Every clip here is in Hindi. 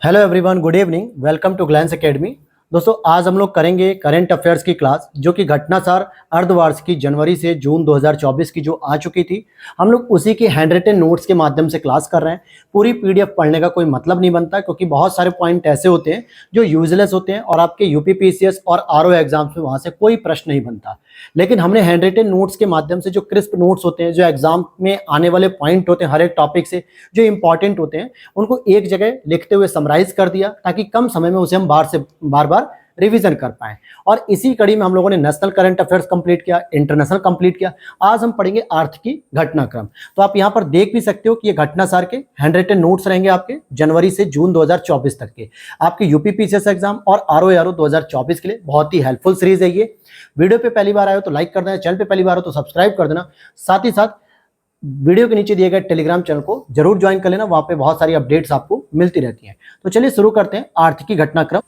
Hello everyone, good evening. Welcome to Glance academy. दोस्तों, आज हम लोग करेंगे करंट अफेयर्स की क्लास, जो कि घटनासार अर्धवार्षिकी जनवरी से जून 2024 की जो आ चुकी थी। हम लोग उसी की हैंड रिटन नोट्स के माध्यम से क्लास कर रहे हैं। पूरी पीडीएफ पढ़ने का कोई मतलब नहीं बनता, क्योंकि बहुत सारे पॉइंट ऐसे होते हैं जो यूजलेस होते हैं और आपके यूपीपीसीएस और आरओ एग्जाम्स में वहाँ से कोई प्रश्न नहीं बनता। लेकिन हमने हैंड रिटन नोट्स के माध्यम से जो क्रिस्प नोट्स होते हैं, जो एग्जाम में आने वाले पॉइंट होते हैं, हर एक टॉपिक से जो इंपॉर्टेंट होते हैं, उनको एक जगह लिखते हुए समराइज कर दिया, ताकि कम समय में उसे हम बार बार रिवीजन कर पाएं। और इसी कड़ी में हम लोगों ने नेशनल करंट अफेयर्स कंप्लीट किया, इंटरनेशनल कंप्लीट किया। आज हम पढ़ेंगे आर्थिकी घटनाक्रम। तो आप यहां पर देख भी सकते हो कि ये घटनासार के हैंड रिटन नोट्स रहेंगे आपके जनवरी से जून 2024 तक के, आपके यूपीपीसीएस एग्जाम और आरओ 2024 के लिए बहुत ही हेल्पफुल सीरीज है ये। वीडियो पे पहली बार आए हो तो लाइक कर देना, चैनल पे पहली बार हो तो सब्सक्राइब कर देना। साथ ही साथ वीडियो के नीचे दिए गए टेलीग्राम चैनल को जरूर ज्वाइन कर लेना, वहां पे बहुत सारी अपडेट्स आपको मिलती रहती हैं। तो चलिए शुरू करते हैं आर्थिकी घटनाक्रम।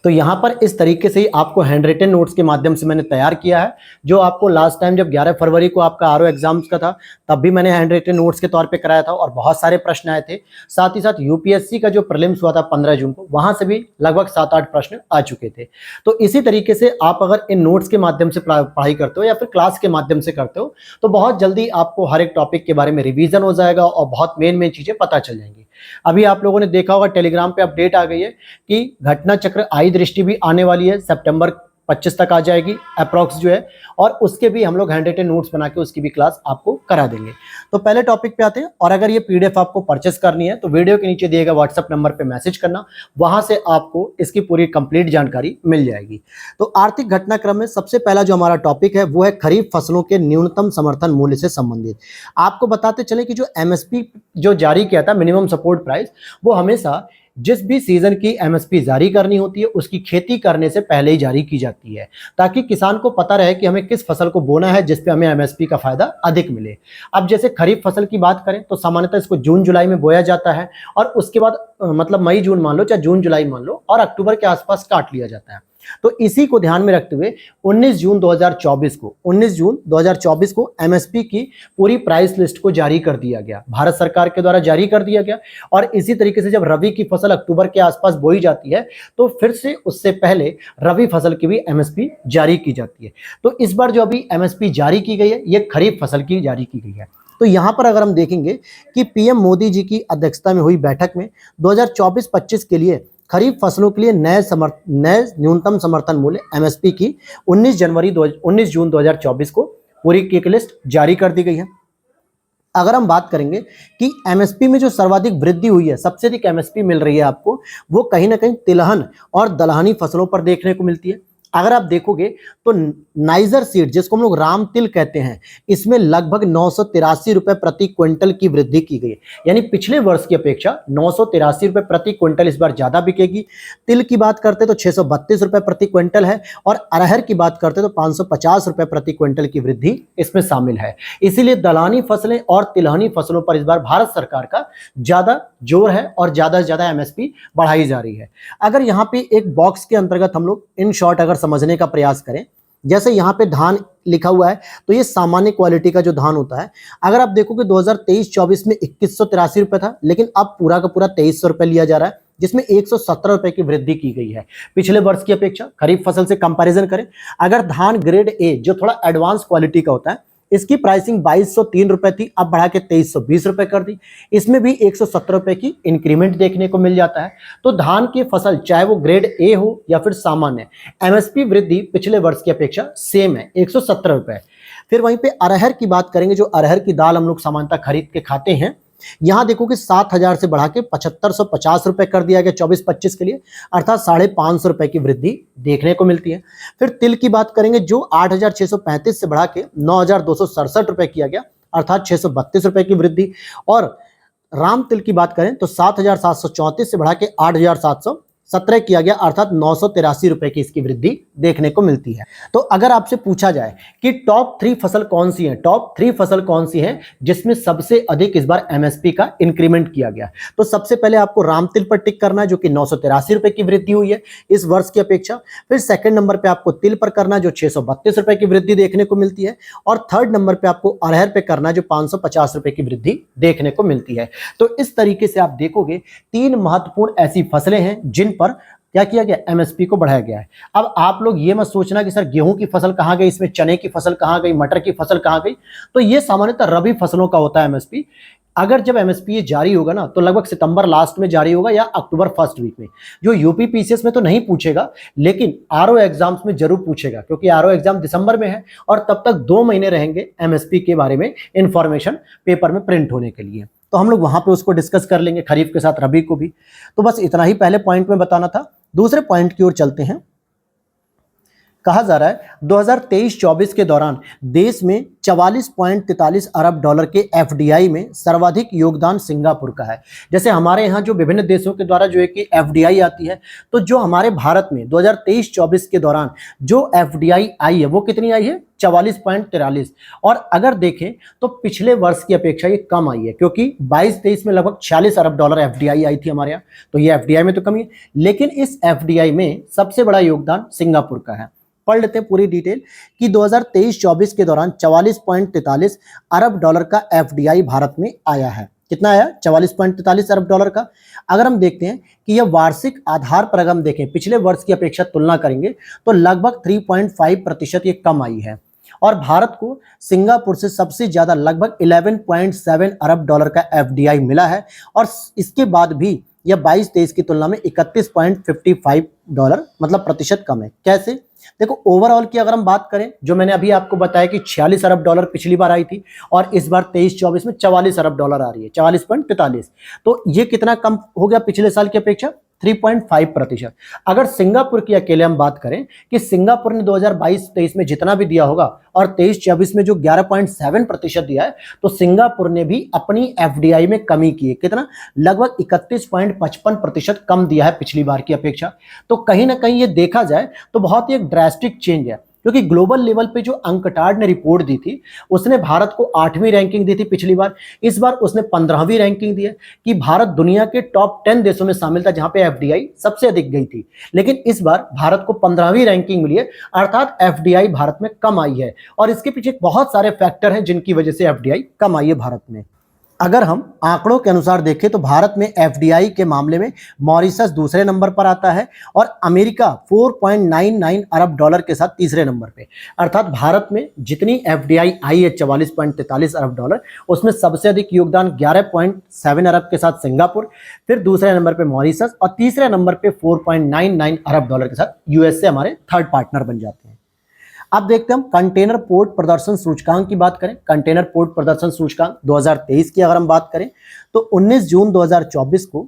तो यहाँ पर इस तरीके से ही आपको हैंड रिटन नोट्स के माध्यम से मैंने तैयार किया है, जो आपको लास्ट टाइम जब 11 फरवरी को आपका आरओ एग्जाम्स का था, तब भी मैंने हैंड रिटन नोट्स के तौर पे कराया था और बहुत सारे प्रश्न आए थे। साथ ही साथ यूपीएससी का जो प्रीलिम्स हुआ था 15 जून को, वहां से भी लगभग 7-8 प्रश्न आ चुके थे। तो इसी तरीके से आप अगर इन नोट्स के माध्यम से पढ़ाई करते हो या फिर क्लास के माध्यम से करते हो, तो बहुत जल्दी आपको हर एक टॉपिक के बारे में रिवीजन हो जाएगा और बहुत मेन चीजें पता चल जाएंगी। अभी आप लोगों ने देखा होगा टेलीग्राम पे अपडेट आ गई है कि घटना चक्र आई दृष्टि भी आने वाली है, सितंबर 25 तक आ जाएगी अप्रॉक्स जो है, और उसके भी हम लोग हैंड रिटन नोट्स बना के उसकी भी क्लास आपको करा देंगे। तो पहले टॉपिक पे आते हैं। और अगर ये पीडीएफ आपको परचेस करनी है तो वीडियो के नीचे दिए गए व्हाट्सएप नंबर पे मैसेज करना, वहां से आपको इसकी पूरी कंप्लीट जानकारी मिल जाएगी। तो आर्थिक घटनाक्रम में सबसे पहला जो हमारा टॉपिक है वो है खरीफ फसलों के न्यूनतम समर्थन मूल्य से संबंधित। आपको बताते चले कि जो एमएसपी जो जारी किया था, मिनिमम सपोर्ट प्राइस, वो हमेशा जिस भी सीजन की एमएसपी जारी करनी होती है उसकी खेती करने से पहले ही जारी की जाती है, ताकि किसान को पता रहे कि हमें किस फसल को बोना है जिस पे हमें एमएसपी का फायदा अधिक मिले। अब जैसे खरीफ फसल की बात करें तो सामान्यतः इसको जून जुलाई में बोया जाता है, और उसके बाद मतलब मई जून मान लो, चाहे जून जुलाई मान लो, और अक्टूबर के आसपास काट लिया जाता है। तो इसी को ध्यान में रखते हुए 19 जून 2024 को एमएसपी की पूरी प्राइस लिस्ट को जारी कर दिया गया, भारत सरकार के द्वारा जारी कर दिया गया। और इसी तरीके से जब रबी की फसल अक्टूबर के आसपास बोई जाती है, तो फिर से उससे पहले रबी फसल की भी एमएसपी जारी की जाती है। तो इस बार जो अभी एमएसपी जारी की गई है, ये खरीफ फसल की जारी की गई है। तो यहां पर अगर हम देखेंगे कि पीएम मोदी जी की अध्यक्षता में हुई बैठक में 2024-25 के लिए खरीफ फसलों के लिए नए न्यूनतम समर्थन मूल्य एमएसपी की 19 जून 2024 को पूरी की लिस्ट जारी कर दी गई है। अगर हम बात करेंगे कि एमएसपी में जो सर्वाधिक वृद्धि हुई है, सबसे अधिक एमएसपी मिल रही है आपको, वो कहीं ना कहीं तिलहन और दलहनी फसलों पर देखने को मिलती है। अगर आप देखोगे तो नाइजर सीड, जिसको हम लोग राम तिल कहते हैं, इसमें लगभग 983 रुपए प्रति क्विंटल की वृद्धि की गई है। यानी पिछले वर्ष की अपेक्षा 983 रुपए प्रति क्विंटल इस बार ज्यादा बिकेगी। तिल की बात करते तो 632 रुपए प्रति क्विंटल है, और अरहर की बात करते तो 550 रुपए प्रति क्विंटल की वृद्धि इसमें शामिल है। इसीलिए दलहनी फसलें और तिलहनी फसलों पर इस बार भारत सरकार का ज्यादा जोर है और ज्यादा से ज्यादा एमएसपी बढ़ाई जा रही है। अगर यहाँ पे एक बॉक्स के अंतर्गत हम लोग इन शॉर्ट अगर समझने का प्रयास करें, जैसे यहाँ पे धान लिखा हुआ है, तो ये सामान्य क्वालिटी का जो धान होता है। अगर आप देखोगे 2023-24 में 2183 रुपए था, लेकिन अब पूरा का पूरा 2300 रुपए लिया जा रहा है, जिसमें 117 रुपए की वृद्धि की गई है पिछले वर्ष की अपेक्षा। खरीफ फसल से कंपैरिजन करें, अगर धान ग्रेड ए जो थोड़ा एडवांस क्वालिटी का होता है, इसकी प्राइसिंग 2203 रुपए थी, अब बढ़ा के 2320 रुपए कर दी। इसमें भी 117 रुपए की इंक्रीमेंट देखने को मिल जाता है। तो धान की फसल चाहे वो ग्रेड ए हो या फिर सामान्य, एमएसपी वृद्धि पिछले वर्ष की अपेक्षा सेम है, 117 रुपए। फिर वहीं पे अरहर की बात करेंगे, जो अरहर की दाल हम लोग सामान्यतः खरीद के खाते हैं, यहां देखो कि 7000 से बढ़ा के 7550 रुपए कर दिया गया 24-25 के लिए, अर्थात 550 रुपए की वृद्धि देखने को मिलती है। फिर तिल की बात करेंगे, जो 8635 से बढ़ा के 9267 रुपए किया गया, अर्थात 632 रुपए की वृद्धि। और राम तिल की बात करें तो 7734 से बढ़ा के 17 किया गया, अर्थात 983 रुपए की इसकी वृद्धि देखने को मिलती है। तो अगर आपसे पूछा जाए कि टॉप 3 फसल कौन सी है, टॉप 3 फसल कौन सी है जिसमें सबसे अधिक इस बार एमएसपी का इंक्रीमेंट किया गया, तो सबसे पहले आपको रामतिल पर टिक करना है जो कि 983 रुपए की वृद्धि हुई है इस वर्ष की अपेक्षा। फिर सेकंड नंबर पे आपको तिल पर करना जो 632 रुपए की वृद्धि देखने को मिलती है, और थर्ड नंबर पे आपको अरहर पे करना जो 550 रुपए की वृद्धि देखने को मिलती है। तो इस तरीके से आप देखोगे 3 महत्वपूर्ण ऐसी फसलें हैं जिन पर क्या किया गया, एमएसपी को बढ़ाया गया है। अब आप लोग ये मत सोचना कि सर गेहूं की फसल कहां गई, इसमें चने की फसल कहां गई, मटर की फसल कहां गई, तो ये सामान्यतः रबी फसलों का होता है एमएसपी। अगर जब एमएसपी ये जारी होगा ना तो लगभग सितंबर लास्ट में जारी होगा या अक्टूबर फर्स्ट वीक में। जो यूपी पीसीएस में तो नहीं पूछेगा, लेकिन आरओ एग्जाम्स में जरूर पूछेगा, क्योंकि आरओ एग्जाम दिसंबर में है और तब तक 2 महीने रहेंगे एमएसपी के बारे में इंफॉर्मेशन पेपर में प्रिंट होने के लिए। तो हम लोग वहां पे उसको डिस्कस कर लेंगे, खरीफ के साथ रबी को भी। तो बस इतना ही पहले पॉइंट में बताना था। दूसरे पॉइंट की ओर चलते हैं। कहा जा रहा है 2023-24 के दौरान देश में 44.43 अरब डॉलर के एफडीआई में सर्वाधिक योगदान सिंगापुर का है। जैसे हमारे यहाँ जो विभिन्न देशों के द्वारा जो है कि एफडीआई आती है, तो जो हमारे भारत में 2023-24 के दौरान जो एफडीआई आई है वो कितनी आई है, 44.43। और अगर देखें तो पिछले वर्ष की अपेक्षा ये कम आई है, क्योंकि 22-23 में लगभग 46 अरब डॉलर एफडीआई आई थी हमारे यहाँ, तो ये एफडीआई में तो कमी है। लेकिन इस एफडीआई में सबसे बड़ा योगदान सिंगापुर का है। पढ़ लेते हैं पूरी डिटेल कि 2023-24 के दौरान 44.43 अरब डॉलर का एफडीआई भारत में आया है। कितना आया, 44.43 अरब डॉलर का। अगर हम देखते हैं कि यह वार्षिक आधार पर अगर हम देखें पिछले वर्ष की अपेक्षा तुलना करेंगे तो लगभग 3.5% ये कम आई है। और भारत को सिंगापुर से सबसे ज्यादा लगभग 11.7 अरब डॉलर का एफडीआई मिला है, और इसके बाद भी यह 22-23 की तुलना में 31.55 डॉलर मतलब प्रतिशत कम है। कैसे, देखो ओवरऑल की अगर हम बात करें, जो मैंने अभी आपको बताया कि 46 अरब डॉलर पिछली बार आई थी और इस बार 23-24 में 44 अरब डॉलर आ रही है, 44.43। तो ये कितना कम हो गया पिछले साल की अपेक्षा, 3.5%। अगर सिंगापुर की अकेले हम बात करें कि सिंगापुर ने 2022-23 में जितना भी दिया होगा और 23-24 में जो 11.7% दिया है, तो सिंगापुर ने भी अपनी एफडीआई में कमी की है। कितना, लगभग 31.55% कम दिया है पिछली बार की अपेक्षा। तो कहीं ना कहीं ये देखा जाए तो बहुत ही एक ड्रास्टिक चेंज है, क्योंकि ग्लोबल लेवल पे जो अंकटाड ने रिपोर्ट दी थी उसने भारत को 8वीं रैंकिंग दी थी पिछली बार, इस बार उसने 15वीं रैंकिंग दी है कि भारत दुनिया के टॉप 10 देशों में शामिल था जहां पे एफडीआई सबसे अधिक गई थी। लेकिन इस बार भारत को 15वीं रैंकिंग मिली है, अर्थात एफडीआई भारत में कम आई है। और इसके पीछे बहुत सारे फैक्टर हैं जिनकी वजह से एफडीआई कम आई है भारत में। अगर हम आंकड़ों के अनुसार देखें तो भारत में एफडीआई के मामले में मॉरिशस दूसरे नंबर पर आता है और अमेरिका 4.99 अरब डॉलर के साथ तीसरे नंबर पे। अर्थात भारत में जितनी एफडीआई आई है 44.43 अरब डॉलर, उसमें सबसे अधिक योगदान 11.7 अरब के साथ सिंगापुर, फिर दूसरे नंबर पे मॉरिशस और तीसरे नंबर पे 4.99 अरब डॉलर के साथ यूएसए हमारे थर्ड पार्टनर बन जाते हैं। अब देखते हैं हम कंटेनर पोर्ट प्रदर्शन सूचकांक की बात करें। कंटेनर पोर्ट प्रदर्शन सूचकांक 2023 की अगर हम बात करें तो 19 जून 2024 को,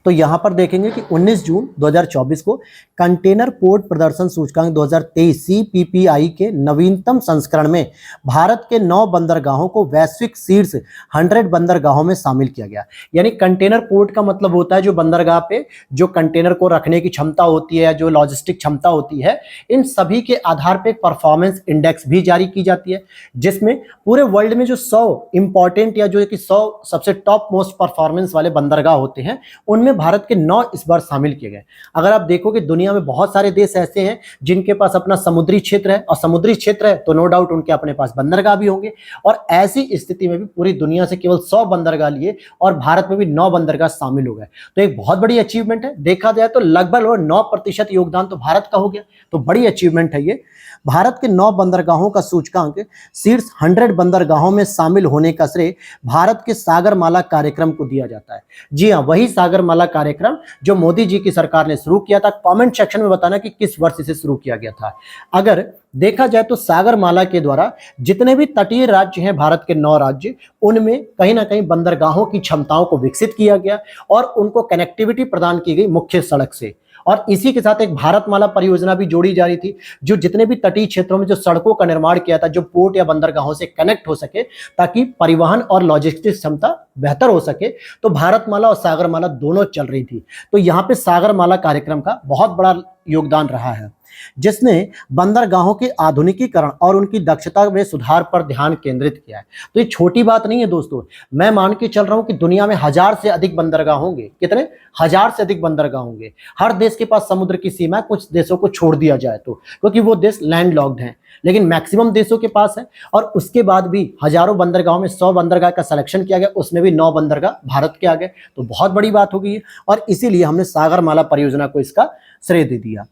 तो यहां पर देखेंगे कि 19 जून 2024 को कंटेनर पोर्ट प्रदर्शन सूचकांक 2023 सीपीपीआई के नवीनतम संस्करण में भारत के 9 बंदरगाहों को वैश्विक शीर्ष 100 बंदरगाहों में शामिल किया गया। यानी कंटेनर पोर्ट का मतलब होता है जो बंदरगाह पे जो कंटेनर को रखने की क्षमता होती है या जो लॉजिस्टिक क्षमता होती है, इन सभी के आधार पर परफॉर्मेंस इंडेक्स भी जारी की जाती है, जिसमें पूरे वर्ल्ड में जो 100 इंपॉर्टेंट या जो कि 100 सबसे टॉप मोस्ट परफॉर्मेंस वाले बंदरगाह होते हैं उनमें भारत के 9 इस बार शामिल किए गए। अगर आप देखोगे दुनिया में बहुत सारे देश ऐसे हैं जिनके पास अपना समुद्री क्षेत्र है, और समुद्री क्षेत्र है तो नो डाउट उनके अपने पास बंदरगाह भी होंगे, और ऐसी स्थिति में भी पूरी दुनिया से केवल 100 बंदरगाह लिए और भारत में भी 9 बंदरगाह शामिल हो गए। तो एक बहुत बड़ी अचीवमेंट है। देखा जाए तो लगभग 9% योगदान तो भारत का हो गया, तो बड़ी अचीवमेंट है ये। भारत के 9 बंदरगाहों का सूचकांक शीर्ष 100 बंदरगाहों में शामिल होने का श्रेय भारत के सागरमाला कार्यक्रम को दिया जाता है। जी हाँ, वही सागरमाला कार्यक्रम जो मोदी जी की सरकार ने शुरू किया था। कमेंट सेक्शन में बताना कि किस वर्ष इसे शुरू किया गया था। अगर देखा जाए तो सागरमाला के द्वारा जितने भी तटीय राज्य हैं भारत के 9 राज्य, उनमें कहीं ना कहीं बंदरगाहों की क्षमताओं को विकसित किया गया और उनको कनेक्टिविटी प्रदान की गई मुख्य सड़क से। और इसी के साथ एक भारतमाला परियोजना भी जोड़ी जा रही थी, जो जितने भी तटीय क्षेत्रों में जो सड़कों का निर्माण किया था, जो पोर्ट या बंदरगाहों से कनेक्ट हो सके ताकि परिवहन और लॉजिस्टिक्स क्षमता बेहतर हो सके। तो भारतमाला और सागरमाला दोनों चल रही थी। तो यहाँ पे सागरमाला कार्यक्रम का बहुत बड़ा योगदान रहा है, जिसने बंदरगाहों के आधुनिकीकरण और उनकी दक्षता में सुधार पर ध्यान केंद्रित किया है। तो ये छोटी बात नहीं है दोस्तों, मैं मान के चल रहा हूं कि दुनिया में 1000 से अधिक बंदरगाह होंगे। कितने? 1000 से अधिक बंदरगाह होंगे। हर देश के पास समुद्र की सीमा है, कुछ देशों को छोड़ दिया जाए तो, क्योंकि वो देश लैंडलॉक्ड हैं, लेकिन मैक्सिमम देशों के पास है। और उसके बाद भी हजारों बंदरगाहों में 100 बंदरगाह का सिलेक्शन किया गया, उसमें भी 9 बंदरगाह भारत के आ गए। तो बहुत बड़ी बात हो गई है, और इसीलिए हमने सागरमाला परियोजना को इसका श्रेय दे दिया।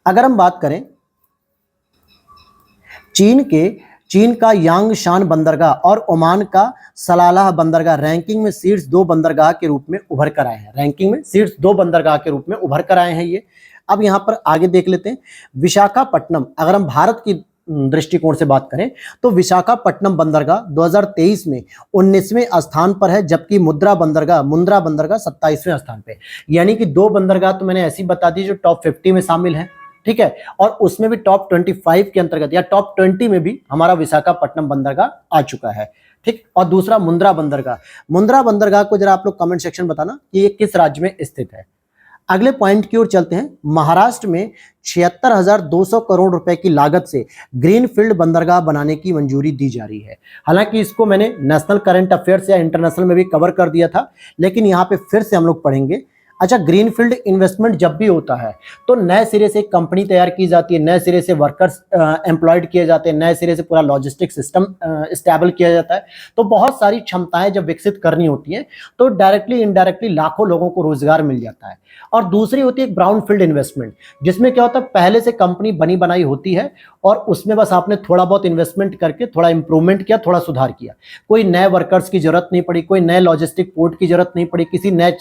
अगर हम बात करें चीन का यांगशान बंदरगाह और ओमान का सलालाह बंदरगाह रैंकिंग में शीर्ष 2 बंदरगाह के रूप में उभर कर आए हैं। रैंकिंग में शीर्ष 2 बंदरगाह के रूप में उभर कर आए हैं ये। अब यहां पर आगे देख लेते हैं विशाखापट्टनम। अगर हम भारत की दृष्टिकोण से बात करें तो विशाखापट्टनम बंदरगाह 2023 में 19वें स्थान पर है, जबकि मुंद्रा बंदरगाह 27वें स्थान पे। यानी कि 2 बंदरगाह तो मैंने ऐसी बता दी जो टॉप 50 में शामिल है, ठीक है, और उसमें भी टॉप 25 के अंतर्गत या टॉप 20 में भी हमारा विशाखापट्टनम बंदरगाह आ चुका है, ठीक। और दूसरा मुंद्रा बंदरगाह को जरा आप लोग कमेंट सेक्शन बताना कि ये किस राज्य में स्थित है। अगले पॉइंट की ओर चलते हैं। महाराष्ट्र में 76,200 करोड़ रुपए की लागत से ग्रीनफील्ड बंदरगाह बनाने की मंजूरी दी जा रही है। हालांकि इसको मैंने नेशनल करंट अफेयर्स या इंटरनेशनल में भी कवर कर दिया था, लेकिन यहाँ पे फिर से हम लोग पढ़ेंगे। अच्छा, ग्रीनफील्ड इन्वेस्टमेंट जब भी होता है तो नए सिरे से कंपनी तैयार की जाती है, नए सिरे से वर्कर्स एम्प्लॉयड किए जाते हैं, नए सिरे से पूरा लॉजिस्टिक सिस्टम स्टेबल किया जाता है। तो बहुत सारी क्षमताएं जब विकसित करनी होती हैं तो डायरेक्टली इनडायरेक्टली लाखों लोगों को रोजगार मिल जाता है। और दूसरी होती है ब्राउन फील्ड इन्वेस्टमेंट, जिसमें क्या होता है पहले से कंपनी बनी बनाई होती है और उसमें बस आपने थोड़ा बहुत इन्वेस्टमेंट करके थोड़ा इंप्रूवमेंट किया, थोड़ा सुधार किया। कोई नए वर्कर्स की जरूरत नहीं पड़ी, कोई नए लॉजिस्टिक पोर्ट की जरूरत नहीं पड़ी, किसी नए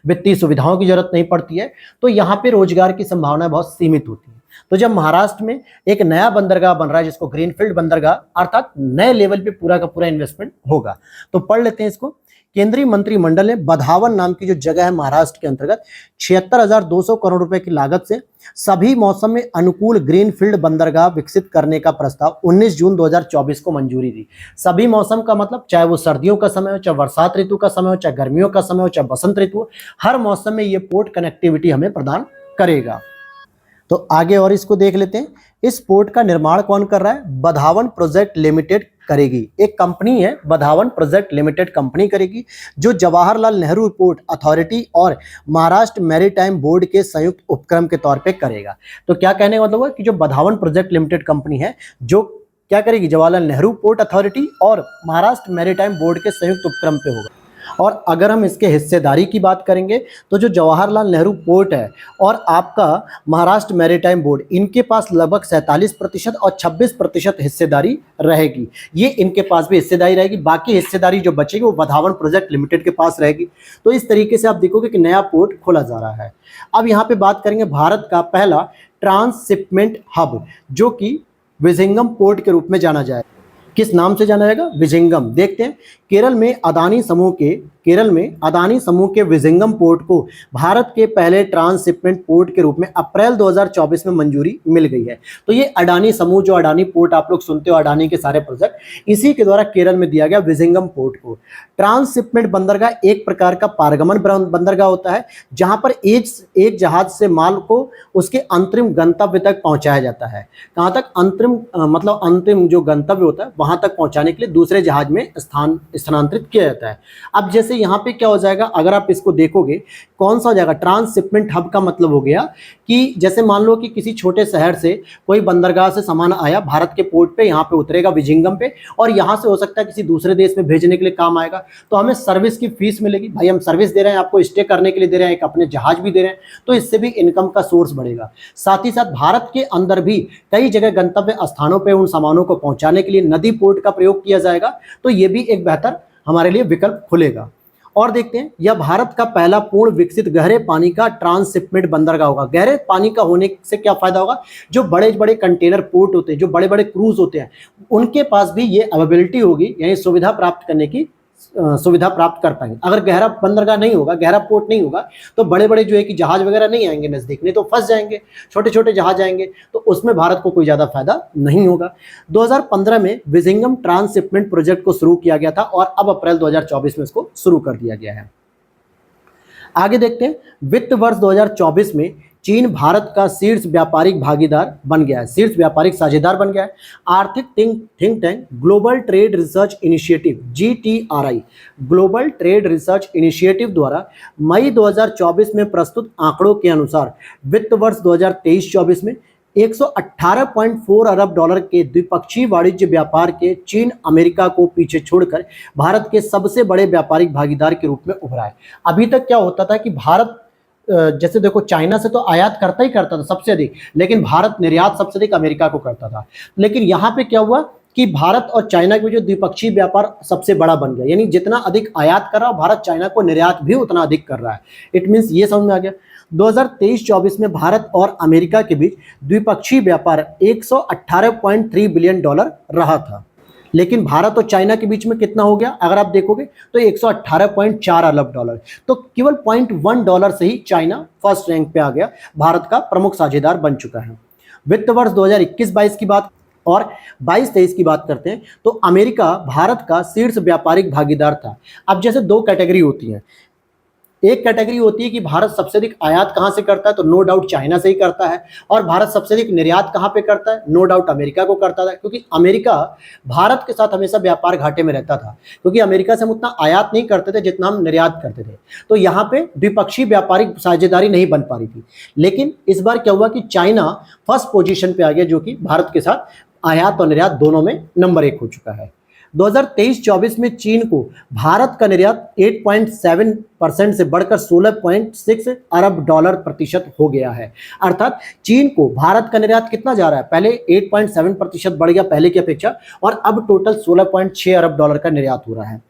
वित्तीय सुविधाओं की जरूरत नहीं पड़ती है। तो यहाँ पे रोजगार की संभावनाएं बहुत सीमित होती है। तो जब महाराष्ट्र में एक नया बंदरगाह बन रहा है जिसको ग्रीनफील्ड बंदरगाह, अर्थात नए लेवल पे पूरा का पूरा इन्वेस्टमेंट होगा। तो पढ़ लेते हैं इसको। केंद्रीय मंत्रिमंडल ने बधावन नाम की जो जगह है महाराष्ट्र के अंतर्गत 76,200 करोड़ रुपए की लागत से सभी मौसम में अनुकूल ग्रीनफील्ड बंदरगाह विकसित करने का प्रस्ताव 19 जून 2024 को मंजूरी दी। सभी मौसम का मतलब चाहे वो सर्दियों का समय हो, चाहे बरसात ऋतु का समय हो, चाहे गर्मियों का समय हो, चाहे बसंत ऋतु हो, हर मौसम में ये पोर्ट कनेक्टिविटी हमें प्रदान करेगा। तो आगे और इसको देख लेते हैं। इस पोर्ट का निर्माण कौन कर रहा है? बधावन प्रोजेक्ट लिमिटेड करेगी। एक कंपनी है बधावन प्रोजेक्ट लिमिटेड कंपनी करेगी, जो जवाहरलाल नेहरू पोर्ट अथॉरिटी और महाराष्ट्र मैरीटाइम बोर्ड के संयुक्त उपक्रम के तौर पे करेगा। तो क्या कहने का मतलब है कि जो बधावन प्रोजेक्ट लिमिटेड कंपनी है जो क्या करेगी, जवाहरलाल नेहरू पोर्ट अथॉरिटी और महाराष्ट्र मैरीटाइम बोर्ड के संयुक्त उपक्रम पे होगा। और अगर हम इसके हिस्सेदारी की बात करेंगे तो जो जवाहरलाल नेहरू पोर्ट है और आपका महाराष्ट्र मैरीटाइम बोर्ड, इनके पास लगभग 47% और 26% हिस्सेदारी रहेगी। ये इनके पास भी हिस्सेदारी रहेगी, बाकी हिस्सेदारी जो बचेगी वो बधावन प्रोजेक्ट लिमिटेड के पास रहेगी। तो इस तरीके से आप देखोगे कि नया पोर्ट खोला जा रहा है। अब यहाँ पे बात करेंगे भारत का पहला ट्रांसशिपमेंट हब, जो कि विजिंगम पोर्ट के रूप में जाना जाए। किस नाम से जाना जाएगा? विजिंगम। देखते हैं। केरल में अदानी समूह के विजिंगम पोर्ट को भारत के पहले ट्रांसशिपमेंट पोर्ट के रूप में अप्रैल 2024 में मंजूरी मिल गई है। तो ये अडानी समूह, जो अडानी पोर्ट आप लोग सुनते हो, अडानी के सारे प्रोजेक्ट, इसी के द्वारा केरल में दिया गया विजिंगम पोर्ट को। ट्रांसशिपमेंट बंदरगाह एक प्रकार का पारगमन बंदरगाह होता है, जहां पर एक जहाज से माल को उसके अंतरिम गंतव्य तक पहुंचाया जाता है। कहां तक? अंतिम जो गंतव्य होता है वहां तक पहुंचाने के लिए दूसरे जहाज में स्थानांतरित किया जाता है। अब जैसे यहाँ पे क्या हो जाएगा, अगर आप इसको देखोगे कौन सा हो जाएगा, ट्रांसशिपमेंट हब का मतलब हो गया कि जैसे मान लो कि किसी छोटे शहर से कोई बंदरगाह से सामान आया भारत के पोर्ट पे, यहाँ पे उतरेगा विजिंगम पे, और यहाँ से हो सकता है किसी दूसरे देश में भेजने के लिए काम आएगा। तो हमें सर्विस की फीस मिलेगी, भाई हम सर्विस दे रहे हैं, आपको स्टे करने के लिए दे रहे हैं, एक अपने जहाज भी दे रहे हैं, तो इससे भी इनकम का सोर्स बढ़ेगा। साथ ही साथ भारत के अंदर भी कई जगह गंतव्य स्थानों पर उन सामानों को पहुंचाने के लिए नदी पोर्ट का प्रयोग किया जाएगा। तो ये भी एक बेहतर हमारे लिए विकल्प खुलेगा। और देखते हैं, यह भारत का पहला पूर्ण विकसित गहरे पानी का ट्रांसशिपमेंट बंदरगाह होगा। गहरे पानी का होने से क्या फायदा होगा? जो बड़े बड़े कंटेनर पोर्ट होते हैं, जो बड़े बड़े क्रूज होते हैं, उनके पास भी ये अवेलेबिलिटी होगी, यानी सुविधा प्राप्त करने की सुविधा प्राप्त कर पाएंगे। अगर गहरा बंदरगाह नहीं होगा, गहरा पोर्ट नहीं होगा, तो बड़े बड़े जो है कि जहाज वगैरह नहीं आएंगे नजदीक, नहीं तो फंस जाएंगे, छोटे छोटे जहाज आएंगे, तो उसमें भारत को कोई ज्यादा फायदा नहीं होगा। 2015 में विजिंगम ट्रांसशिपमेंट प्रोजेक्ट को शुरू किया गया था और अब अप्रैल 2024 में इसको शुरू कर दिया गया है। आगे देखते हैं, वित्त वर्ष 2024 में चीन भारत का शीर्ष व्यापारिक भागीदार बन गया है, शीर्ष व्यापारिक साझेदार बन गया है। आर्थिक think tank global trade research initiative GTRI, global trade research initiative द्वारा मई 2024 में प्रस्तुत आंकड़ों के अनुसार वित्त वर्ष 2023-24 में 118.4 अरब डॉलर के द्विपक्षीय वाणिज्य व्यापार के चीन अमेरिका को पीछे छोड़कर भारत के सबसे बड़े व्यापारिक भागीदार के रूप में उभरा है। अभी तक क्या होता था कि भारत जैसे देखो चाइना से तो आयात करता ही करता था सबसे अधिक, लेकिन भारत निर्यात सबसे अधिक अमेरिका को करता था। लेकिन यहाँ पे क्या हुआ कि भारत और चाइना के जो द्विपक्षीय व्यापार सबसे बड़ा बन गया, यानी जितना अधिक आयात कर रहा है भारत, चाइना को निर्यात भी उतना अधिक कर रहा है। इट मीन्स ये समझ में आ गया। 2023-24 में भारत और अमेरिका के बीच द्विपक्षीय व्यापार 118.3 बिलियन डॉलर रहा था, लेकिन भारत और चाइना के बीच में कितना हो गया अगर आप देखोगे तो 118.4 अरब डॉलर। तो केवल $0.1 से ही चाइना फर्स्ट रैंक पे आ गया, भारत का प्रमुख साझेदार बन चुका है। वित्त वर्ष 2021-22 की बात और 22-23 की बात करते हैं तो अमेरिका भारत का शीर्ष व्यापारिक भागीदार था। अब जैसे दो कैटेगरी होती है, एक कैटेगरी होती है कि भारत सबसे अधिक आयात कहां से करता है, तो नो डाउट चाइना से ही करता है, और भारत सबसे अधिक निर्यात कहां पे करता है, नो डाउट अमेरिका को करता था, क्योंकि अमेरिका भारत के साथ हमेशा व्यापार घाटे में रहता था, क्योंकि अमेरिका से हम उतना आयात नहीं करते थे जितना हम निर्यात करते थे। तो यहाँ पे द्विपक्षीय व्यापारिक साझेदारी नहीं बन पा रही थी। लेकिन इस बार क्या हुआ कि चाइना फर्स्ट पोजीशन पे आ गया, जो कि भारत के साथ आयात और निर्यात दोनों में नंबर 1 हो चुका है। 2023-24 में चीन को भारत का निर्यात 8.7% से बढ़कर 16.6 अरब डॉलर प्रतिशत हो गया है। अर्थात चीन को भारत का निर्यात कितना जा रहा है, पहले 8.7% बढ़ गया पहले की अपेक्षा, और अब टोटल 16.6 अरब डॉलर का निर्यात हो रहा है।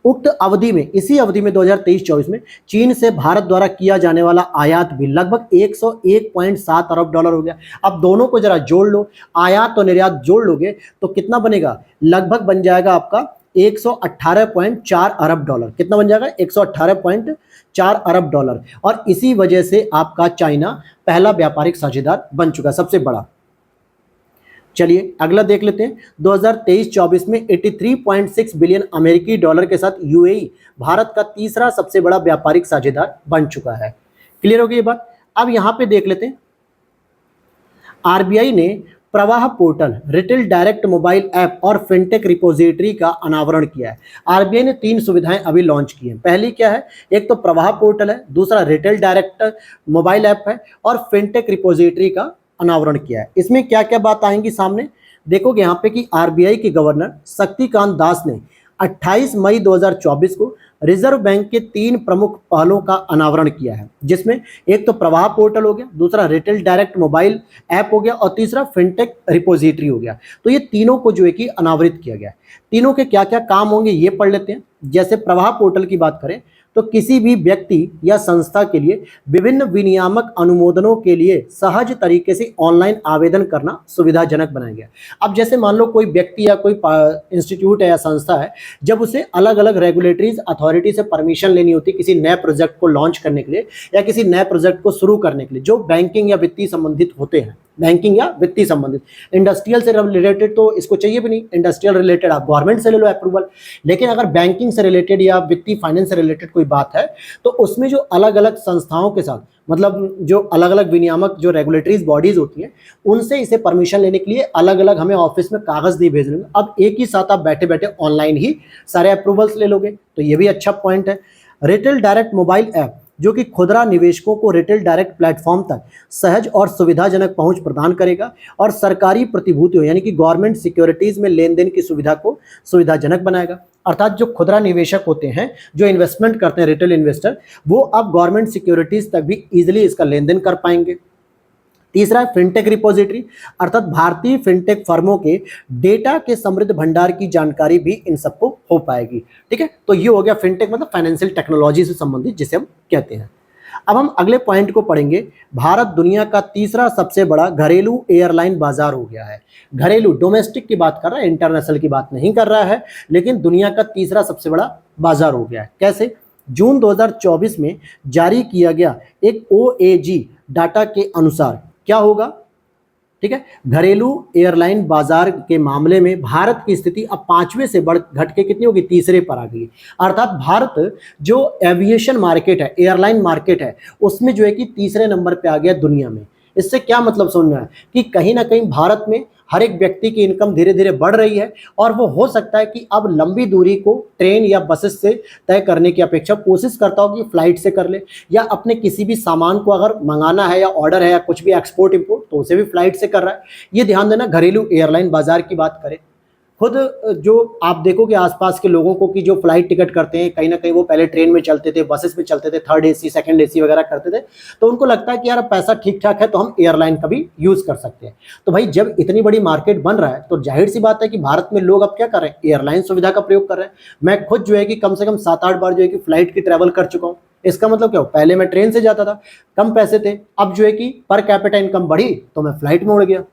उक्त अवधि में, इसी अवधि में 2023-24 में चीन से भारत द्वारा किया जाने वाला आयात भी लगभग 101.7 अरब डॉलर हो गया। अब दोनों को जरा जोड़ लो, आयात और निर्यात जोड़ लोगे तो कितना बनेगा, लगभग बन जाएगा आपका 118.4 अरब डॉलर। कितना बन जाएगा, 118.4 अरब डॉलर। और इसी वजह से आपका चाइना पहला व्यापारिक साझेदार बन चुका है, सबसे बड़ा। चलिए अगला देख लेते हैं। 2023-24 में 83.6 बिलियन अमेरिकी डॉलर के साथ यूएई भारत का तीसरा सबसे बड़ा व्यापारिक साझेदार बन चुका है। क्लियर हो गई ये बात। अब यहां पे देख लेते हैं, आरबीआई ने प्रवाह portal, retail direct mobile app और फिनटेक रिपोजिटरी का अनावरण किया है। आरबीआई ने 3 सुविधाएं अभी लॉन्च की हैं। पहली क्या है, एक तो प्रवाह पोर्टल है, दूसरा रिटेल डायरेक्ट मोबाइल ऐप है, और फिनटेक रिपोजिटरी का अनावरण किया है। इसमें क्या क्या बात आएंगी सामने, देखोगे यहाँ पे कि आरबीआई के गवर्नर शक्तिकांत दास ने 28 मई 2024 को रिजर्व बैंक के 3 प्रमुख पहलों का अनावरण किया है, जिसमें एक तो प्रवाह पोर्टल हो गया, दूसरा रिटेल डायरेक्ट मोबाइल ऐप हो गया, और तीसरा फिनटेक रिपोजिटरी हो गया। तो ये तीनों को जो है कि अनावरित किया गया। तीनों के क्या क्या काम होंगे ये पढ़ लेते हैं। जैसे प्रवाह पोर्टल की बात करें तो किसी भी व्यक्ति या संस्था के लिए विभिन्न विनियामक अनुमोदनों के लिए सहज तरीके से ऑनलाइन आवेदन करना सुविधाजनक बनाया गया। अब जैसे मान लो कोई व्यक्ति या कोई इंस्टीट्यूट है या संस्था है, जब उसे अलग अलग रेगुलेटरीज अथॉरिटी से परमिशन लेनी होती है किसी नए प्रोजेक्ट को लॉन्च करने के लिए या किसी नए प्रोजेक्ट को शुरू करने के लिए, जो बैंकिंग या वित्तीय संबंधित होते हैं, बैंकिंग या वित्तीय संबंधित। इंडस्ट्रियल से रिलेटेड तो इसको चाहिए भी नहीं, इंडस्ट्रियल रिलेटेड आप गवर्नमेंट से ले लो अप्रूवल। लेकिन अगर बैंकिंग से रिलेटेड या वित्तीय फाइनेंस से रिलेटेड कोई बात है तो उसमें जो अलग अलग संस्थाओं के साथ, मतलब जो अलग अलग विनियामक जो रेगुलेटरीज बॉडीज होती हैं, उनसे इसे परमिशन लेने के लिए अलग अलग हमें ऑफिस में कागज नहीं भेजने होंगे। अब एक ही साथ आप बैठे बैठे ऑनलाइन ही सारे अप्रूवल्स ले लोगे, तो ये भी अच्छा पॉइंट है। रिटेल डायरेक्ट मोबाइल ऐप, जो कि खुदरा निवेशकों को रिटेल डायरेक्ट प्लेटफॉर्म तक सहज और सुविधाजनक पहुंच प्रदान करेगा और सरकारी प्रतिभूतियों यानी कि गवर्नमेंट सिक्योरिटीज में लेन देन की सुविधा को सुविधाजनक बनाएगा। अर्थात जो खुदरा निवेशक होते हैं, जो इन्वेस्टमेंट करते हैं, रिटेल इन्वेस्टर, वो अब गवर्नमेंट सिक्योरिटीज तक भी इजीली इसका लेन देन कर पाएंगे। तीसरा है फिनटेक रिपोजिटरी, अर्थात भारतीय फिनटेक फर्मों के डेटा के समृद्ध भंडार की जानकारी भी इन सबको हो पाएगी। ठीक है, तो ये हो गया फिनटेक, मतलब फाइनेंशियल टेक्नोलॉजी से संबंधित जिसे हम कहते हैं। अब हम अगले पॉइंट को पढ़ेंगे। भारत दुनिया का तीसरा सबसे बड़ा घरेलू एयरलाइन बाजार हो गया है। घरेलू डोमेस्टिक की बात कर रहा है, इंटरनेशनल की बात नहीं कर रहा है, लेकिन दुनिया का तीसरा सबसे बड़ा बाजार हो गया है। कैसे? जून 2024 में जारी किया गया एक OAG डाटा के अनुसार क्या होगा, ठीक है, घरेलू एयरलाइन बाजार के मामले में भारत की स्थिति अब पांचवें से बढ़ घट के कितनी होगी, तीसरे पर आ गई। अर्थात भारत जो एविएशन मार्केट है, एयरलाइन मार्केट है, उसमें जो है कि तीसरे नंबर पे आ गया दुनिया में। इससे क्या मतलब समझ में आया कि कहीं ना कहीं भारत में हर एक व्यक्ति की इनकम धीरे धीरे बढ़ रही है, और वो हो सकता है कि अब लंबी दूरी को ट्रेन या बसेस से तय करने की अपेक्षा कोशिश करता हो कि फ्लाइट से कर ले, या अपने किसी भी सामान को अगर मंगाना है या ऑर्डर है या कुछ भी एक्सपोर्ट इंपोर्ट, तो उसे भी फ्लाइट से कर रहा है। ये ध्यान देना, घरेलू एयरलाइन बाजार की बात करें। खुद जो आप देखोगे आसपास के लोगों को कि जो फ्लाइट टिकट करते हैं, कहीं ना कहीं वो पहले ट्रेन में चलते थे, बसेस में चलते थे, थर्ड AC सेकंड AC वगैरह करते थे, तो उनको लगता है कि यार पैसा ठीक ठाक है तो हम एयरलाइन का भी यूज कर सकते हैं। तो भाई जब इतनी बड़ी मार्केट बन रहा है तो जाहिर सी बात है कि भारत में लोग अब क्या कर रहे हैं, एयरलाइन सुविधा का प्रयोग कर रहे हैं। मैं खुद जो है कि कम से कम 7-8 बार जो है कि फ्लाइट की ट्रैवल कर चुका हूँ। इसका मतलब क्या हो, पहले मैं ट्रेन से जाता था, कम पैसे थे, अब जो है कि पर कैपिटा इनकम बढ़ी तो मैं फ्लाइट में उड़ गया।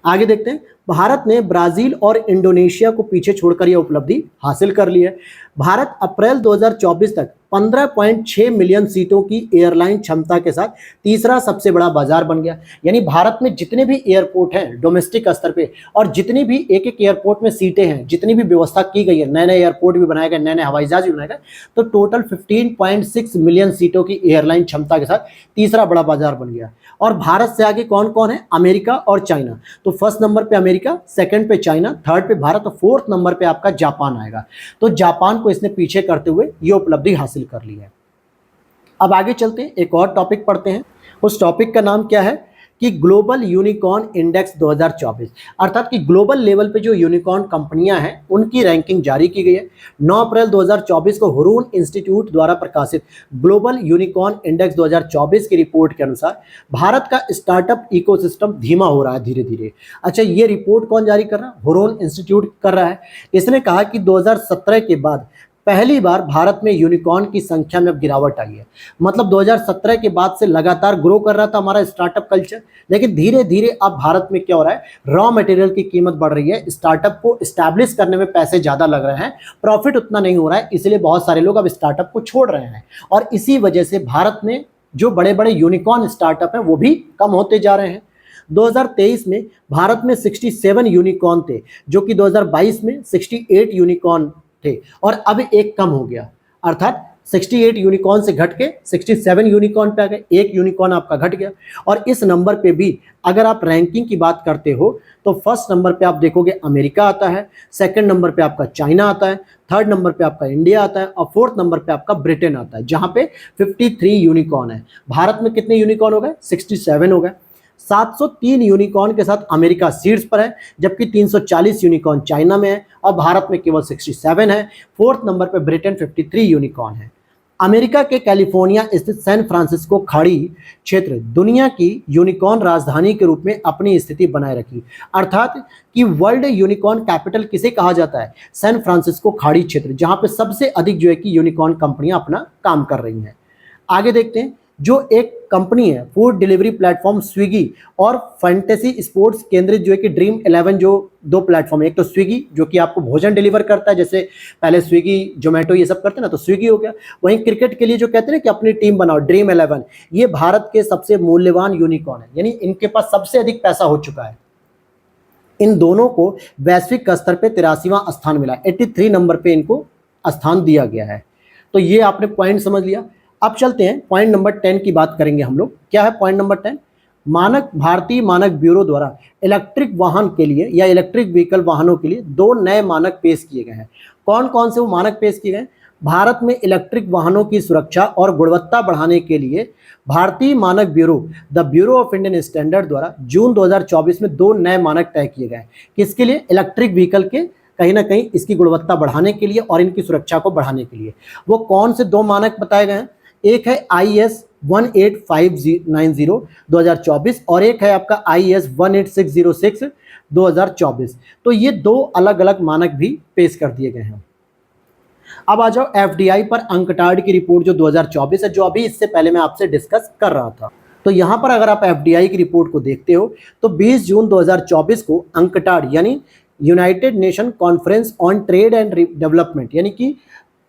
आगे देखते हैं, भारत ने ब्राजील और इंडोनेशिया को पीछे छोड़कर यह उपलब्धि हासिल कर ली है। भारत अप्रैल 2024 तक 15.6 मिलियन सीटों की एयरलाइन क्षमता के साथ तीसरा सबसे बड़ा बाजार बन गया। यानी भारत में जितने भी एयरपोर्ट हैं डोमेस्टिक स्तर पे, और जितनी भी एक एक एयरपोर्ट में सीटें हैं, जितनी भी व्यवस्था की गई है, नए नए एयरपोर्ट भी बनाए गए, नए नए हवाई जहाज भी बनाए गए, तो टोटल 15.6 मिलियन सीटों की एयरलाइन क्षमता के साथ तीसरा बड़ा बाजार बन गया। और भारत से आगे कौन कौन है, अमेरिका और चाइना। तो फर्स्ट नंबर पे अमेरिका, सेकंड पे चाइना, थर्ड पे भारत, और फोर्थ नंबर पे आपका जापान आएगा। तो जापान को इसने पीछे करते हुए ये उपलब्धि हासिल कर ली है। अब आगे चलते हैं, एक और टॉपिक पढ़ते हैं। उस टॉपिक का नाम क्या है कि ग्लोबल यूनिकॉर्न इंडेक्स 2024, अर्थात कि ग्लोबल लेवल पे जो यूनिकॉर्न कंपनियां हैं उनकी रैंकिंग जारी की गई है। 9 अप्रैल 2024 को हुरून इंस्टीट्यूट द्वारा प्रकाशित ग्लोबल यूनिकॉर्न इंडेक्स 2024 की रिपोर्ट के अनुसार भारत का स्टार्टअप इकोसिस्टम धीमा हो रहा है धीरे धीरे। अच्छा, ये रिपोर्ट कौन जारी कर रहा है, हुरून इंस्टीट्यूट कर रहा है। इसने कहा कि 2017 के बाद पहली बार भारत में यूनिकॉर्न की संख्या में अब गिरावट आई है। मतलब 2017 के बाद से लगातार ग्रो कर रहा था हमारा स्टार्टअप कल्चर, लेकिन धीरे धीरे अब भारत में क्या हो रहा है, रॉ मटेरियल की कीमत बढ़ रही है, स्टार्टअप को एस्टैब्लिश करने में पैसे ज़्यादा लग रहे हैं, प्रॉफिट उतना नहीं हो रहा है, इसलिए बहुत सारे लोग अब स्टार्टअप को छोड़ रहे हैं। और इसी वजह से भारत में जो बड़े बड़े यूनिकॉर्न स्टार्टअप हैं वो भी कम होते जा रहे हैं। 2023 में भारत में 67 यूनिकॉर्न थे, जो कि 2022 में 68 यूनिकॉर्न थे, और अब एक कम हो गया। अर्थात 68 यूनिकॉर्न से घट के 67 यूनिकॉर्न पे आ गए, एक यूनिकॉर्न आपका घट गया। और इस नंबर पे भी अगर आप रैंकिंग की बात करते हो तो फर्स्ट नंबर पे आप देखोगे अमेरिका आता है, सेकंड नंबर पे आपका चाइना आता है, थर्ड नंबर पे आपका इंडिया आता है, और फोर्थ नंबर पे आपका ब्रिटेन आता है, जहां पे 53 यूनिकॉर्न है। भारत में कितने यूनिकॉर्न हो गए, 67 हो गए। 703 यूनिकॉर्न के साथ अमेरिका शीर्ष पर है, जबकि 340 यूनिकॉर्न चाइना में है, और भारत में केवल 67 है। फोर्थ नंबर पर ब्रिटेन 53 यूनिकॉर्न है। अमेरिका के कैलिफोर्निया स्थित सैन फ्रांसिस्को खाड़ी क्षेत्र दुनिया की यूनिकॉर्न राजधानी के रूप में अपनी स्थिति बनाए रखी। अर्थात कि वर्ल्ड यूनिकॉर्न कैपिटल किसे कहा जाता है, सैन फ्रांसिस्को खाड़ी क्षेत्र, जहां पे सबसे अधिक जो है कि यूनिकॉर्न कंपनियां अपना काम कर रही हैं। आगे देखते हैं, जो एक कंपनी है फूड डिलीवरी प्लेटफॉर्म स्विगी और फैंटेसी स्पोर्ट्स केंद्रित जो है कि ड्रीम 11, जो दो प्लेटफॉर्म है, एक तो स्विगी जो कि आपको भोजन डिलीवर करता है, जैसे पहले स्विगी जोमेटो ये सब करते हैं ना, तो स्विगी हो गया। वहीं क्रिकेट के लिए जो कहते हैं ना कि अपनी टीम बनाओ, ड्रीम 11, ये भारत के सबसे मूल्यवान यूनिकॉर्न है, यानी इनके पास सबसे अधिक पैसा हो चुका है। इन दोनों को वैश्विक स्तर पे 83वां स्थान मिला, 83 नंबर पे इनको स्थान दिया गया है। तो ये आपने पॉइंट समझ लिया। अब चलते हैं पॉइंट नंबर 10 की बात करेंगे हम लोग। क्या है पॉइंट नंबर 10? भारतीय मानक ब्यूरो द्वारा इलेक्ट्रिक वाहन के लिए या इलेक्ट्रिक व्हीकल वाहनों के लिए 2 नए मानक पेश किए गए हैं। कौन कौन से वो मानक पेश किए गए? भारत में इलेक्ट्रिक वाहनों की सुरक्षा और गुणवत्ता बढ़ाने के लिए भारतीय मानक bureau, the bureau of Indian standard द्वारा जून 2024 में 2 नए मानक तय किए गए। किसके लिए? इलेक्ट्रिक व्हीकल के कहीं ना कहीं इसकी गुणवत्ता बढ़ाने के लिए और इनकी सुरक्षा को बढ़ाने के लिए। वो कौन से 2 मानक बताए गए हैं? एक है IS 18590 2024 और एक है आपका IS 18606 2024। तो ये 2 अलग अलग मानक भी पेश कर दिए गए हैं। अब आ जाओ एफडीआई पर अंकटाड की रिपोर्ट जो 2024 है, जो अभी इससे पहले मैं आपसे डिस्कस कर रहा था। तो यहाँ पर अगर आप एफडीआई की रिपोर्ट को देखते हो तो 20 जून 2024 को अंकटाड यानी United nation conference on trade and development यानी कि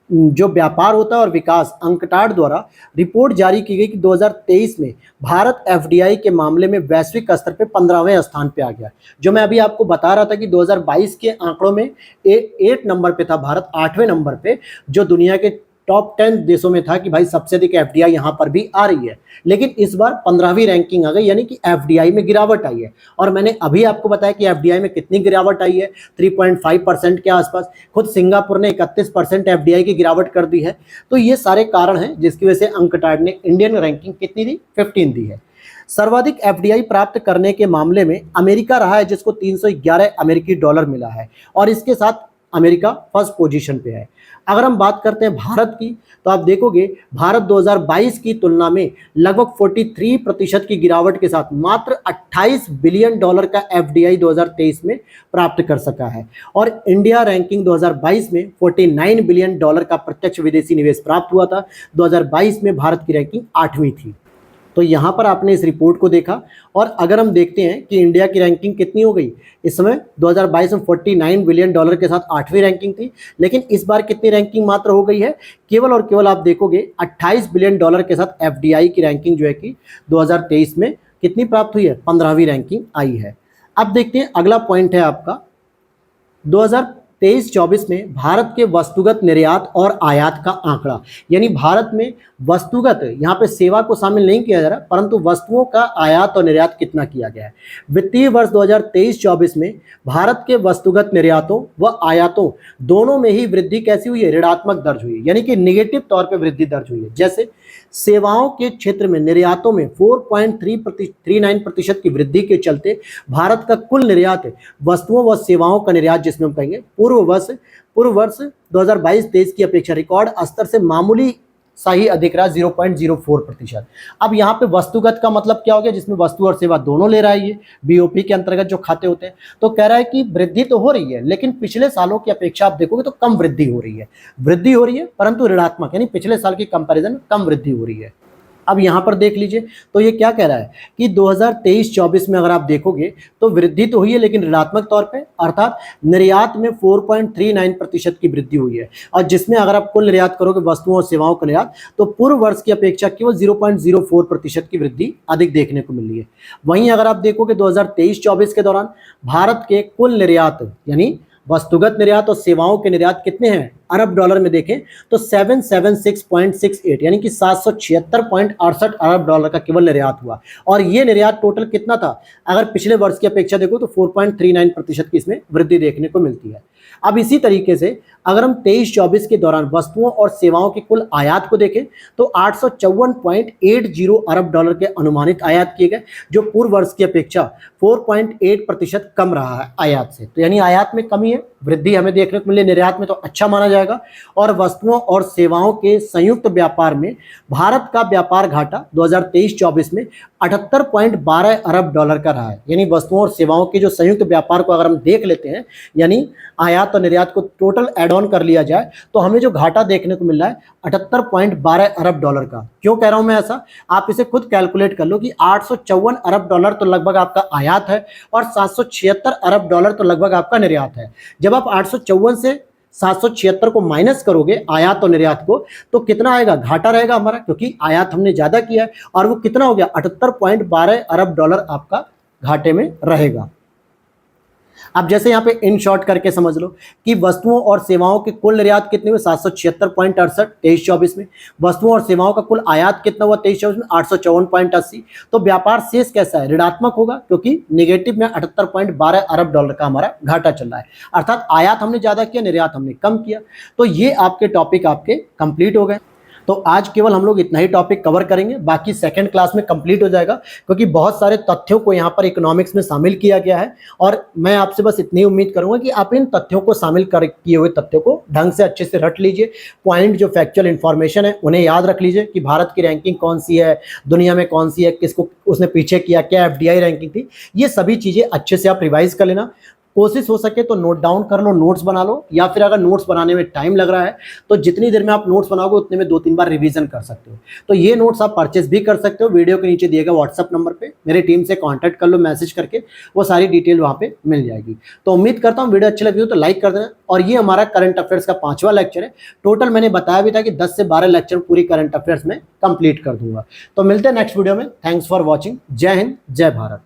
जो व्यापार होता है और विकास, अंकटाड द्वारा रिपोर्ट जारी की गई कि 2023 में भारत एफडीआई के मामले में वैश्विक स्तर पे 15वें स्थान पे आ गया। जो मैं अभी आपको बता रहा था कि 2022 के आंकड़ों में 8 नंबर पे था भारत, 8वें नंबर पे, जो दुनिया के टॉप 10 देशों में था कि भाई सबसे अधिक एफडीआई यहाँ पर भी आ रही है। लेकिन इस बार 15वीं रैंकिंग आ गई, यानी कि एफडीआई में गिरावट आई है। और मैंने अभी आपको बताया कि एफडीआई में कितनी गिरावट आई है, 3.5% के आसपास। खुद सिंगापुर ने 31% एफडीआई की गिरावट कर दी है। तो ये सारे कारण हैं जिसकी वजह से अंकटाड ने इंडियन रैंकिंग कितनी दी, 15 दी है। सर्वाधिक एफडीआई प्राप्त करने के मामले में अमेरिका रहा है, जिसको 311 अमेरिकी डॉलर मिला है, और इसके साथ अमेरिका फर्स्ट पोजीशन पे है। अगर हम बात करते हैं भारत की, तो आप देखोगे भारत 2022 की तुलना में लगभग 43% की गिरावट के साथ मात्र 28 बिलियन डॉलर का एफडीआई 2023 में प्राप्त कर सका है। और इंडिया रैंकिंग 2022 में 49 बिलियन डॉलर का प्रत्यक्ष विदेशी निवेश प्राप्त हुआ था। 2022 में भारत की रैंकिंग 8वीं थी। तो यहाँ पर आपने इस रिपोर्ट को देखा। और अगर हम देखते हैं कि इंडिया की रैंकिंग कितनी हो गई, इस समय 2022 में 49 बिलियन डॉलर के साथ 8वीं रैंकिंग थी, लेकिन इस बार कितनी रैंकिंग मात्र हो गई है, केवल और केवल आप देखोगे 28 बिलियन डॉलर के साथ एफडीआई की रैंकिंग जो है कि 2023 में कितनी प्राप्त हुई है, 15वीं रैंकिंग आई है। अब देखते हैं अगला पॉइंट है आपका 2023-24 में भारत के वस्तुगत निर्यात और आयात का आंकड़ा। यानी भारत में वस्तुगत, यहाँ पे सेवा को शामिल नहीं किया जा रहा, परंतु वस्तुओं का आयात और निर्यात कितना किया गया है। वित्तीय वर्ष 2023-24 में भारत के वस्तुगत निर्यातों व आयातों दोनों में ही वृद्धि कैसी हुई है, ऋणात्मक दर्ज हुई है, यानी कि नेगेटिव तौर पे वृद्धि दर्ज हुई है। जैसे सेवाओं के क्षेत्र में निर्यातों में 4.39% की वृद्धि के चलते भारत का कुल निर्यात वस्तुओं व सेवाओं का निर्यात, जिसमें हम कहेंगे पूर्व वर्ष 2022-23 की अपेक्षा रिकॉर्ड स्तर से मामूली सा ही अधिक रहा, 0.04%। अब यहाँ पे वस्तुगत का मतलब क्या हो गया, जिसमें वस्तु और सेवा दोनों ले रहा है, ये बीओपी के अंतर्गत जो खाते होते हैं। तो कह रहा है कि वृद्धि तो हो रही है, लेकिन पिछले सालों की अपेक्षा आप देखोगे तो कम वृद्धि हो रही है, परंतु ऋणात्मक, यानी पिछले साल की कंपैरिजन में कम वृद्धि हो रही है। अब यहाँ पर देख लीजिए, तो ये क्या कह रहा है कि 2023-24 में अगर आप देखोगे तो वृद्धि तो हुई है, लेकिन ऋणात्मक तौर पे, अर्थात निर्यात में 4.39% की वृद्धि हुई है। और जिसमें अगर आप कुल निर्यात करोगे वस्तुओं और सेवाओं का निर्यात, तो पूर्व वर्ष की अपेक्षा केवल 0.04% की वृद्धि अधिक देखने को मिली है। वहीं अगर आप देखोगे 2023-24 के दौरान भारत के कुल निर्यात, यानी वस्तुगत निर्यात और सेवाओं के निर्यात कितने हैं, अरब डॉलर में देखें तो 776.68 यानी कि 776.68 अरब डॉलर का केवल निर्यात हुआ। और ये निर्यात टोटल कितना था, अगर पिछले वर्ष की अपेक्षा देखो तो 4.39% की इसमें वृद्धि देखने को मिलती है। अब इसी तरीके से अगर हम 23-24 के दौरान वस्तुओं और सेवाओं के कुल आयात को देखें तो 854.80 अरब डॉलर के अनुमानित आयात किए गए, जो पूर्व वर्ष की अपेक्षा 4.8% कम रहा है आयात से। तो यानी आयात में कमी है, वृद्धि हमें देखने को मिली, निर्यात में तो अच्छा माना जाएगा। और वस्तुओं और सेवाओं के संयुक्त व्यापार में भारत का व्यापार घाटा 2023-24 में 78.12 अरब डॉलर का रहा है। यानी वस्तुओं और सेवाओं के जो संयुक्त व्यापार को अगर हम देख लेते हैं, यानी आयात और निर्यात को टोटल एड ऑन कर लिया जाए, तो हमें जो घाटा देखने को मिल रहा है 78.12 अरब डॉलर का। क्यों कह रहा हूं मैं ऐसा, आप इसे खुद कैलकुलेट कर लो कि 854 अरब डॉलर तो लगभग आपका आयात है और 776 अरब डॉलर तो लगभग आपका निर्यात है। जब आप 854 से 776 को माइनस करोगे आयात और निर्यात को, तो कितना आएगा, घाटा रहेगा हमारा, क्योंकि आयात हमने ज्यादा किया है। और वो कितना हो गया, 78.12 अरब डॉलर आपका घाटे में रहेगा। अब जैसे यहाँ पे इन शॉर्ट करके समझ लो कि वस्तुओं और सेवाओं के कुल निर्यात कितने हुए, 776.68 23-24 में। वस्तुओं और सेवाओं का कुल आयात कितना हुआ 23-24 में, 854.80। तो व्यापार शेष कैसा है, ऋणात्मक होगा, क्योंकि नेगेटिव में 78.12 अरब डॉलर का हमारा घाटा चल रहा है। अर्थात आयात हमने ज्यादा किया, निर्यात हमने कम किया। तो ये आपके टॉपिक आपके कंप्लीट हो गए। तो आज केवल हम लोग इतना ही टॉपिक कवर करेंगे, बाकी सेकंड क्लास में कंप्लीट हो जाएगा, क्योंकि बहुत सारे तथ्यों को यहाँ पर इकोनॉमिक्स में शामिल किया गया है। और मैं आपसे बस इतनी उम्मीद करूंगा कि आप इन तथ्यों को शामिल कर किए हुए तथ्यों को ढंग से अच्छे से रट लीजिए। पॉइंट जो फैक्चुअल इन्फॉर्मेशन है उन्हें याद रख लीजिए कि भारत की रैंकिंग कौन सी है, दुनिया में कौन सी है, किसको उसने पीछे किया, क्या एफडीआई रैंकिंग थी, ये सभी चीज़ें अच्छे से आप रिवाइज कर लेना। कोशिश हो सके तो नोट डाउन कर लो, नोट्स बना लो, या फिर अगर नोट्स बनाने में टाइम लग रहा है तो जितनी देर में आप नोट्स बनाओगे उतने में 2-3 बार रिवीजन कर सकते हो। तो ये नोट्स आप परचेस भी कर सकते हो। वीडियो के नीचे दिए गए व्हाट्सअप नंबर पे मेरी टीम से कॉन्टैक्ट कर लो मैसेज करके, वो सारी डिटेल वहाँ पे मिल जाएगी। तो उम्मीद करता हूँ वीडियो अच्छी लगी हो तो लाइक कर देना। और ये हमारा करंट अफेयर्स का 5वां लेक्चर है। टोटल मैंने बताया भी था कि 10 से 12 लेक्चर पूरी करंट अफेयर्स में कंप्लीट कर दूंगा। तो मिलते हैं नेक्स्ट वीडियो में। Thanks for watching. जय हिंद, जय भारत।